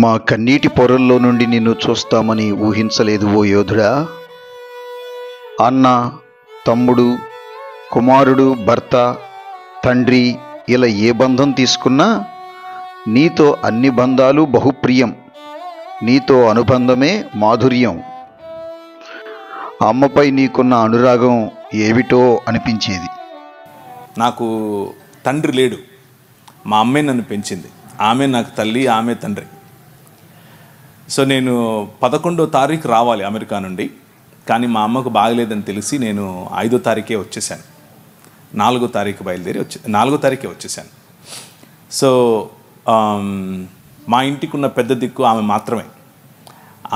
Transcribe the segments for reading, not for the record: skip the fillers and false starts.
మా కన్నీటి పొరల్లో నుండి నిన్ను చూస్తామని ఊహించలేదు ఓ యోధుడా. అన్న, తమ్ముడు, కుమారుడు, భర్త, తండ్రి ఇలా ఏ బంధం తీసుకున్నా నీతో అన్ని బంధాలు బహుప్రియం. నీతో అనుబంధమే మాధుర్యం. అమ్మపై నీకున్న అనురాగం ఏమిటో అనిపించేది. నాకు తండ్రి లేడు, మా అమ్మే నన్ను పెంచింది. ఆమె నాకు తల్లి, ఆమె తండ్రి. సో నేను 11వ తారీఖు రావాలి అమెరికా నుండి, కానీ మా అమ్మకు బాగలేదని తెలిసి నేను 5వ తారీఖే వచ్చేసాను. 4వ తారీఖు బయలుదేరి 4వ తారీఖే వచ్చేసాను. సో మా ఇంటికి ఉన్న పెద్ద దిక్కు ఆమె మాత్రమే.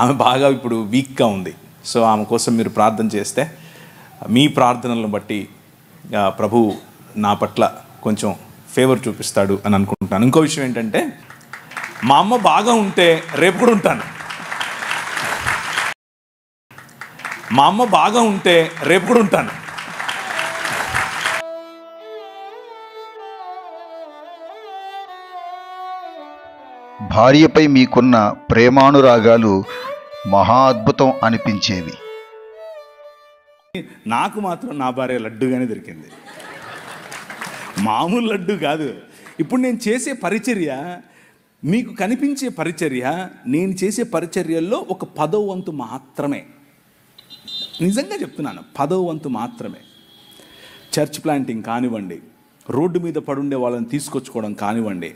ఆమె బాగా ఇప్పుడు వీక్గా ఉంది. సో ఆమె కోసం మీరు ప్రార్థన చేస్తే మీ ప్రార్థనలను బట్టి ప్రభు నా పట్ల కొంచెం ఫేవర్ చూపిస్తాడు అని అనుకుంటున్నాను. ఇంకో విషయం ఏంటంటే, మా అమ్మ బాగా ఉంటే రేపు కూడా ఉంటాను. మా అమ్మ బాగా ఉంటే రేపు కూడా ఉంటాను. భార్యపై మీకున్న ప్రేమానురాగాలు మహా అద్భుతం అనిపించేవి. నాకు మాత్రం నా భార్య లడ్డుగానే దొరికింది. మామూలు లడ్డు కాదు. ఇప్పుడు నేను చేసే పరిచర్య, మీకు కనిపించే పరిచర్య, నేను చేసే పరిచర్యల్లో ఒక 10వ వంతు మాత్రమే. నిజంగా చెప్తున్నాను, 10వ వంతు మాత్రమే. చర్చ్ ప్లాంటింగ్ కానివ్వండి, రోడ్డు మీద పడుండే వాళ్ళని తీసుకొచ్చుకోవడం కానివ్వండి,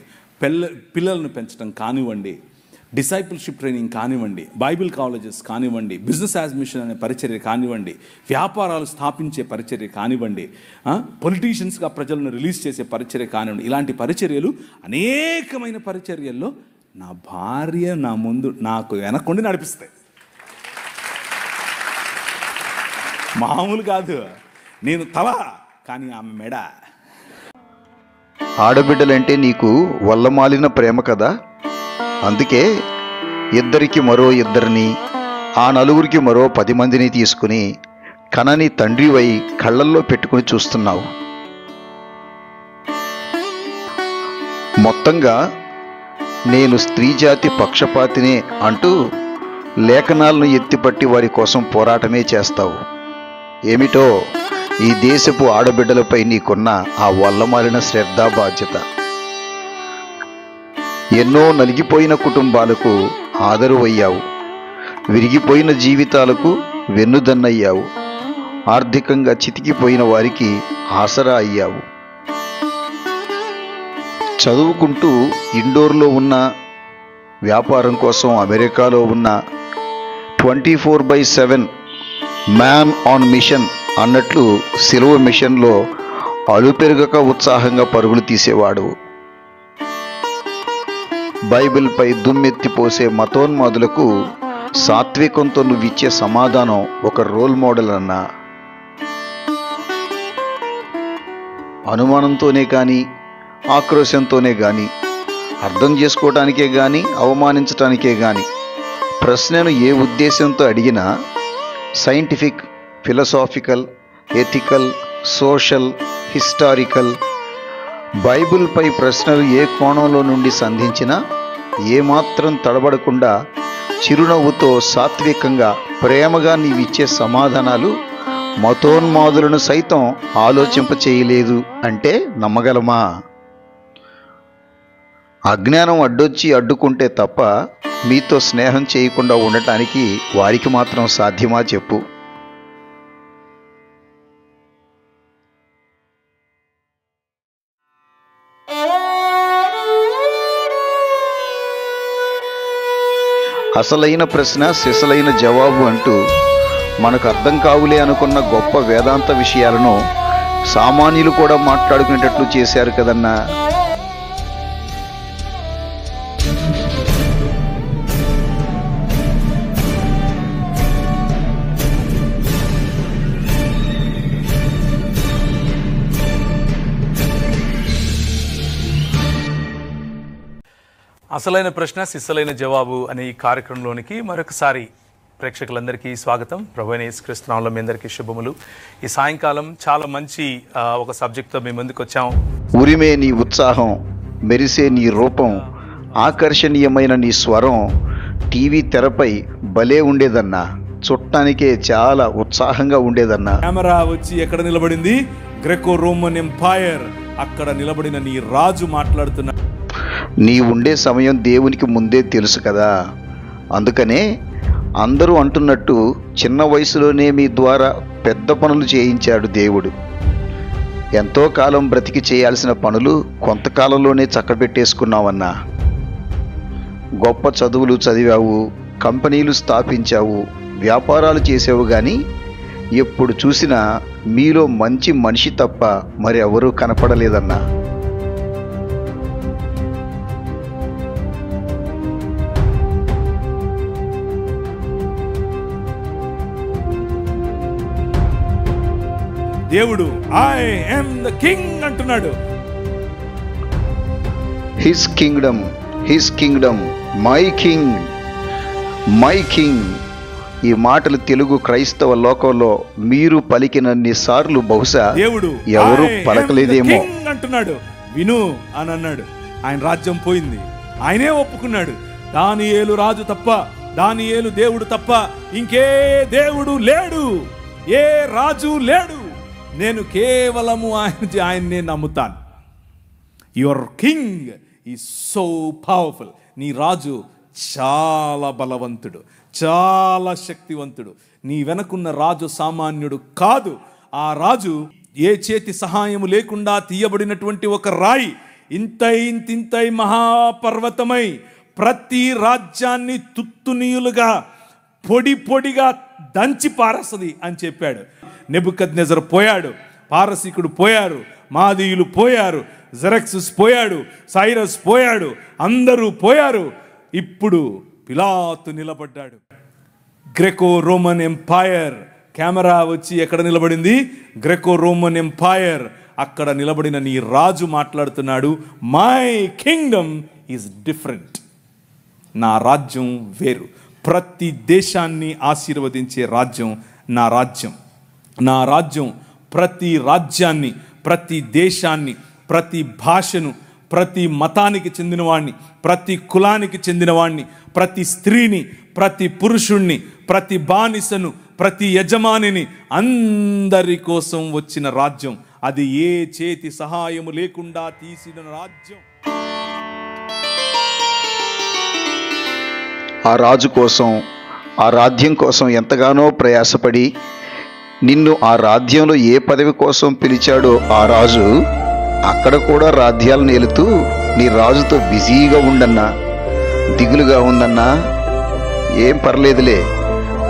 పిల్లలను పెంచడం కానివ్వండి, డిసైపుల్షిప్ ట్రైనింగ్ కానివ్వండి, బైబిల్ కాలేజెస్ కానివ్వండి, బిజినెస్ యాజ్ మిషన్ అనే పరిచర్య కానివ్వండి, వ్యాపారాలు స్థాపించే పరిచర్య కానివ్వండి, పొలిటీషియన్స్గా ప్రజలను రిలీజ్ చేసే పరిచర్య కానివ్వండి, ఇలాంటి పరిచర్యలు, అనేకమైన పరిచర్యల్లో నా భార్య నా ముందు నాకు వెనక్కుండి నడిపిస్తాయి. మామూలు కాదు. నేను తల, కానీ ఆమె మెడ. ఆడబిడ్డలంటే నీకు వల్లమాలిన ప్రేమ కదా. అందుకే ఇద్దరికి మరో ఇద్దరిని, ఆ నలుగురికి మరో 10 మందిని తీసుకుని కనని తండ్రివై కళ్ళల్లో పెట్టుకుని చూస్తున్నావు. మొత్తంగా నేను స్త్రీ జాతి పక్షపాతినే అంటూ లేఖనాలను ఎత్తిపట్టి వారి కోసం పోరాటమే చేస్తావు. ఏమిటో ఈ దేశపు ఆడబిడ్డలపై నీకున్న ఆ వల్లమాలిన శ్రద్ధ, బాధ్యత. ఎన్నో నలిగిపోయిన కుటుంబాలకు ఆదరువయ్యావు. విరిగిపోయిన జీవితాలకు వెన్నుదన్నయ్యావు. ఆర్థికంగా చితికిపోయిన వారికి ఆసరా అయ్యావు. చదువుకుంటూ ఇండోర్లో ఉన్న, వ్యాపారం కోసం అమెరికాలో ఉన్న 24/7 మ్యాన్ ఆన్ మిషన్ అన్నట్లు సిలువ మిషన్లో అలుపెరుగక ఉత్సాహంగా పరుగులు తీసేవాడు. బైబిల్పై దుమ్మెత్తిపోసే మతోన్మాదులకు సాత్వికంతో నువ్విచ్చే సమాధానం ఒక రోల్ మోడల్ అన్నా. అనుమానంతోనే కానీ, ఆక్రోశంతోనే కానీ, అర్థం చేసుకోవటానికే కానీ, అవమానించటానికే కానీ ప్రశ్నను ఏ ఉద్దేశంతో అడిగినా scientific, philosophical, ethical, social, historical, బైబిల్పై ప్రశ్నలు ఏ కోణంలో నుండి సంధించినా ఏమాత్రం తడబడకుండా చిరునవ్వుతో సాత్వికంగా, ప్రేమగా నీవిచ్చే సమాధానాలు మతోన్మాదులను సైతం ఆలోచింపచేయలేదు అంటే నమ్మగలమా? అజ్ఞానం అడ్డొచ్చి అడ్డుకుంటే తప్ప మీతో స్నేహం చేయకుండా ఉండటానికి వారికి మాత్రం సాధ్యమా చెప్పు? అసలైన ప్రశ్న, సిసలైన జవాబు అంటూ మనకు అర్థం కావులే అనుకున్న గొప్ప వేదాంత విషయాలను సామాన్యులు కూడా మాట్లాడుకునేటట్లు చేశారు కదన్నా. అసలైన ప్రశ్న, సిస్సలైన జవాబు అనే ఈ కార్యక్రమంలోనికి మరొకసారి ప్రేక్షకులందరికీ స్వాగతం. ప్రభువైన యేసుక్రీస్తు నామములో మీ అందరికీ శుభములు. ఈ సాయంకాలం చాలా మంచి ఒక సబ్జెక్ట్తో మీ ముందుకు వచ్చాం. ఉరిమే నీ ఉత్సాహం, మెరిసే నీ రూపం, ఆకర్షణీయమైన నీ స్వరం టీవీ తెరపై భలే ఉండేదన్నా. చుట్టానికే చాలా ఉత్సాహంగా ఉండేదన్నా. కెమెరా వచ్చి ఎక్కడ నిలబడింది? Graeco Roman empire. అక్కడ నిలబడిన నీ రాజు మాట్లాడుతున్నా. నీ ఉండే సమయం దేవునికి ముందే తెలుసు కదా. అందుకనే అందరూ అంటున్నట్టు చిన్న వయసులోనే మీ ద్వారా పెద్ద పనులు చేయించాడు దేవుడు. ఎంతో కాలం బ్రతికి చేయాల్సిన పనులు కొంతకాలంలోనే చక్కబెట్టేసుకున్నావన్నా. గొప్ప చదువులు చదివావు, కంపెనీలు స్థాపించావు, వ్యాపారాలు చేసావు, కానీ ఎప్పుడు చూసినా మీలో మంచి మనిషి తప్ప మరి ఎవరూ కనపడలేదన్నా. దేవుడు ఐ యామ్ ద కింగ్ అంటున్నాడు. His Kingdom, my king, my king. ఈ మాటలు తెలుగు క్రైస్తవ లోకంలో మీరు పలికినన్ని సార్లు బహుశా దేవుడు ఎవరు పలకలేదేమో అంటున్నాడు. విను అని అన్నాడు. ఆయన రాజ్యం పోయింది, ఆయనే ఒప్పుకున్నాడు. దానియేలు రాజు తప్ప, దానియేలు దేవుడు తప్ప ఇంకే దేవుడు లేడు, ఏ రాజు లేడు. నేను కేవలము ఆయన్నే నమ్ముతాను. Your king is so powerful. నీ రాజు చాలా బలవంతుడు, చాలా శక్తివంతుడు. నీ వెనకున్న రాజు సామాన్యుడు కాదు. ఆ రాజు ఏ చేతి సహాయము లేకుండా తీయబడినటువంటి ఒక రాయి, ఇంతై మహాపర్వతమై ప్రతి రాజ్యాన్ని తుత్తునీయులుగా పొడి పొడిగా దంచి పారస్తది అని చెప్పాడు. నెబుకద్నెజర్ పోయాడు, పారసీకుడు పోయారు, మాదీయులు పోయారు, జెరక్సస్ పోయాడు, సైరస్ పోయాడు, అందరూ పోయారు. ఇప్పుడు పిలాతు నిలబడ్డాడు. Graeco Roman empire. కెమెరా వచ్చి ఎక్కడ నిలబడింది? Graeco Roman empire. అక్కడ నిలబడిన నీ రాజు మాట్లాడుతున్నాడు. My Kingdom is different. నా రాజ్యం వేరు. ప్రతి దేశాన్ని ఆశీర్వదించే రాజ్యం నా రాజ్యం. నా రాజ్యం ప్రతి రాజ్యాన్ని, ప్రతి దేశాన్ని, ప్రతి భాషను, ప్రతి మతానికి చెందినవాణ్ణి, ప్రతి కులానికి చెందినవాణ్ణి, ప్రతి స్త్రీని, ప్రతి పురుషుణ్ణి, ప్రతి బానిసను, ప్రతి యజమానిని, అందరి కోసం వచ్చిన రాజ్యం. అది ఏ చేతి సహాయము లేకుండా తీసిన రాజ్యం. ఆ రాజు కోసం, ఆ రాజ్యం కోసం ఎంతగానో ప్రయాసపడి నిన్ను ఆ రాజ్యంలో ఏ పదవి కోసం పిలిచాడో ఆ రాజు అక్కడ కూడా రాజ్యాలను ఏలుతూ నీ రాజుతో బిజీగా ఉండన్నా. దిగులుగా ఉందన్నా. ఏం పర్లేదులే,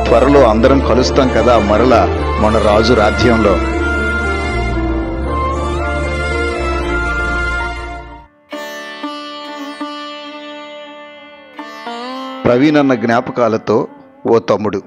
త్వరలో అందరం కలుస్తాం కదా మరలా మన రాజు రాజ్యంలో. ప్రవీణ్ అన్న జ్ఞాపకాలతో ఓ తమ్ముడు.